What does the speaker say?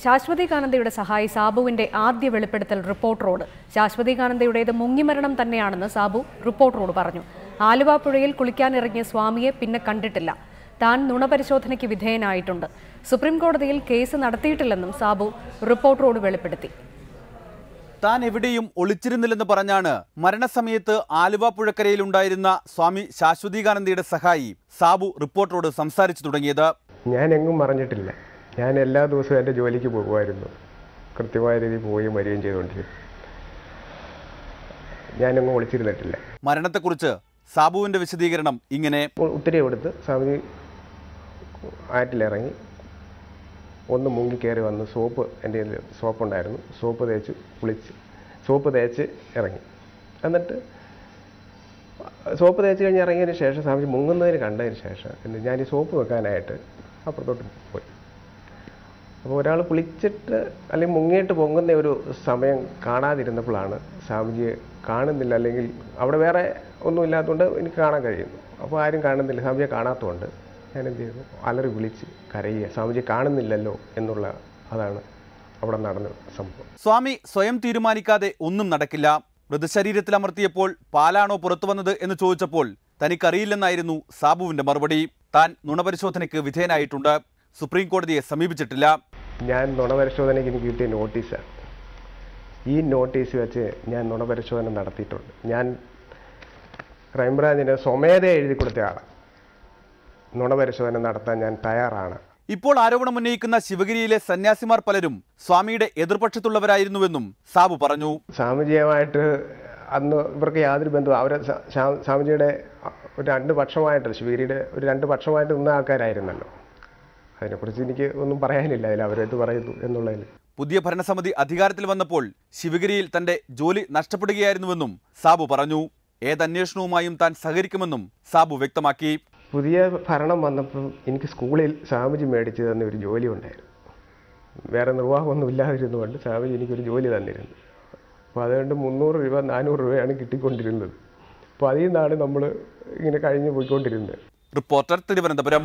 ശാശ്വതികാനന്ദയുടെ സഹായി സാബുവിന്റെ ആദ്യ വെളിപ്പെടുത്തൽ റിപ്പോർട്ടറോട്. ശാശ്വതികാനന്ദയുടേത് മുങ്ങിമരണം തന്നെയാണെന്ന് സാബു റിപ്പോർട്ടറോട് പറഞ്ഞു. ആലുവ പുഴയിൽ കുളിക്കാനിറങ്ങിയ സ്വാമിയെ പിന്നെ കണ്ടിട്ടില്ല. താൻ നുണപരിശോധനയ്ക്ക് വിധേയനായിട്ടുണ്ട്. സുപ്രീംകോടതിയിൽ കേസ് നടത്തിയിട്ടില്ലെന്നും സാബു റിപ്പോർട്ടറോട് വെളിപ്പെടുത്തി. താൻ എവിടെയും ഒളിച്ചിരുന്നില്ലെന്ന് പറഞ്ഞാണ് മരണസമയത്ത് ആലുവ പുഴക്കരയിലുണ്ടായിരുന്ന സ്വാമി ശാശ്വതികാനന്ദയുടെ സഹായി സാബു റിപ്പോർട്ടറോട് സംസാരിച്ചു തുടങ്ങിയത്. ഞാൻ എങ്ങും പറഞ്ഞിട്ടില്ല. ഞാൻ എല്ലാ ദിവസവും എൻ്റെ ജോലിക്ക് പോകുമായിരുന്നു. കൃത്യമായ രീതിയിൽ പോവുകയും വരികയും ചെയ്തുകൊണ്ടിരുന്നു. ഞാനെങ്ങും ഒളിച്ചിരുന്നിട്ടില്ല. മരണത്തെക്കുറിച്ച് സാബുവിന്റെ വിശദീകരണം ഇങ്ങനെ: ഉത്തരവ് കൊടുത്ത് സ്വാമി ആറ്റിലിറങ്ങി ഒന്ന് മുങ്ങി കയറി വന്ന് സോപ്പ്, എൻ്റെ കയ്യിൽ സോപ്പുണ്ടായിരുന്നു, സോപ്പ് തേച്ച് കുളിച്ച് സോപ്പ് തേച്ച് ഇറങ്ങി. എന്നിട്ട് സോപ്പ് തേച്ച് കഴിഞ്ഞ് ഇറങ്ങിയതിന് ശേഷം സ്വാമി മുങ്ങുന്നതിന് കണ്ടതിന് ശേഷം ഞാൻ ഈ സോപ്പ് വെക്കാനായിട്ട് അപ്പുറത്തോട്ട് പോയി. അപ്പോൾ ഒരാൾ കുളിച്ചിട്ട് അല്ലെങ്കിൽ മുങ്ങിയിട്ട് പൊങ്ങുന്ന ഒരു സമയം കാണാതിരുന്നപ്പോഴാണ് സ്വാമിജിയെ കാണുന്നില്ല, അല്ലെങ്കിൽ അവിടെ വേറെ ഒന്നും ഇല്ലാത്തതുകൊണ്ട് എനിക്ക് കാണാൻ കഴിയുന്നു. അപ്പോൾ ആരും കാണുന്നില്ല, സ്വാമിജിയെ കാണാത്തതുകൊണ്ട് ഞാൻ എന്ത് ചെയ്തു, അലറി വിളിച്ച് കരയുക, സ്വാമിജിയെ കാണുന്നില്ലല്ലോ എന്നുള്ള, അതാണ് അവിടെ നടന്ന സംഭവം. സ്വാമി സ്വയം തീരുമാനിക്കാതെ ഒന്നും നടക്കില്ല. മൃതശരീരത്തിൽ അമർത്തിയപ്പോൾ പാലാണോ പുറത്തു വന്നത് എന്ന് ചോദിച്ചപ്പോൾ തനിക്കറിയില്ലെന്നായിരുന്നു സാബുവിന്റെ മറുപടി. താൻ നുണപരിശോധനയ്ക്ക് വിധേയനായിട്ടുണ്ട്. സുപ്രീം കോടതിയെ സമീപിച്ചിട്ടില്ല. ഞാൻ നുണപരിശോധനയ്ക്ക് എനിക്ക് കിട്ടിയ നോട്ടീസാണ്. ഈ നോട്ടീസ് വെച്ച് ഞാൻ നുണപരിശോധന നടത്തിയിട്ടുണ്ട്. ഞാൻ ക്രൈംബ്രാഞ്ചിന് സ്വമേധയെ എഴുതി കൊടുത്ത ആളാണ്. നുണപരിശോധന നടത്താൻ ഞാൻ തയ്യാറാണ്. ഇപ്പോൾ ആരോപണം ഉന്നയിക്കുന്ന ശിവഗിരിയിലെ സന്യാസിമാർ പലരും സ്വാമിയുടെ എതിർപക്ഷത്തുള്ളവരായിരുന്നുവെന്നും സാബു പറഞ്ഞു. സ്വാമിജിയുമായിട്ട് അന്ന് ഇവർക്ക് യാതൊരു ബന്ധവും, അവരെ സ്വാമിജിയുടെ ഒരു 2 പക്ഷമായിട്ടല്ല, ശിവഗിരിയുടെ ഒരു 2 പക്ഷമായിട്ട് നിന്ന ആൾക്കാരായിരുന്നല്ലോ. അതിനെക്കുറിച്ച് എനിക്ക് ഒന്നും പറയാനില്ല. അതിൽ അവരെന്ത് പറയുന്നു എന്നുള്ളതിൽ. പുതിയ ഭരണസമിതി അധികാരത്തിൽ വന്നപ്പോൾ ശിവഗിരിയിൽ തന്റെ ജോലി നഷ്ടപ്പെടുകയായിരുന്നുവെന്നും സാബു പറഞ്ഞു. ഏതന്വേഷണവുമായും താൻ സഹകരിക്കുമെന്നും സാബു വ്യക്തമാക്കി. പുതിയ ഭരണം വന്നപ്പോൾ എനിക്ക് സ്കൂളിൽ സ്വാമിജി മേടിച്ച് തന്ന ഒരു ജോലി ഉണ്ടായിരുന്നു. വേറെ നിർവാഹമൊന്നും ഇല്ലാതിരുന്നുകൊണ്ട് സ്വാമിജി എനിക്കൊരു ജോലി തന്നിരുന്നു. അപ്പോൾ അതുകൊണ്ട് 300 രൂപ 400 രൂപയാണ് കിട്ടിക്കൊണ്ടിരുന്നത്. അപ്പോൾ അതിൽ നിന്നാണ് നമ്മൾ ഇങ്ങനെ കഴിഞ്ഞു പോയിക്കൊണ്ടിരുന്നത്. റിപ്പോർട്ടർ, തിരുവനന്തപുരം.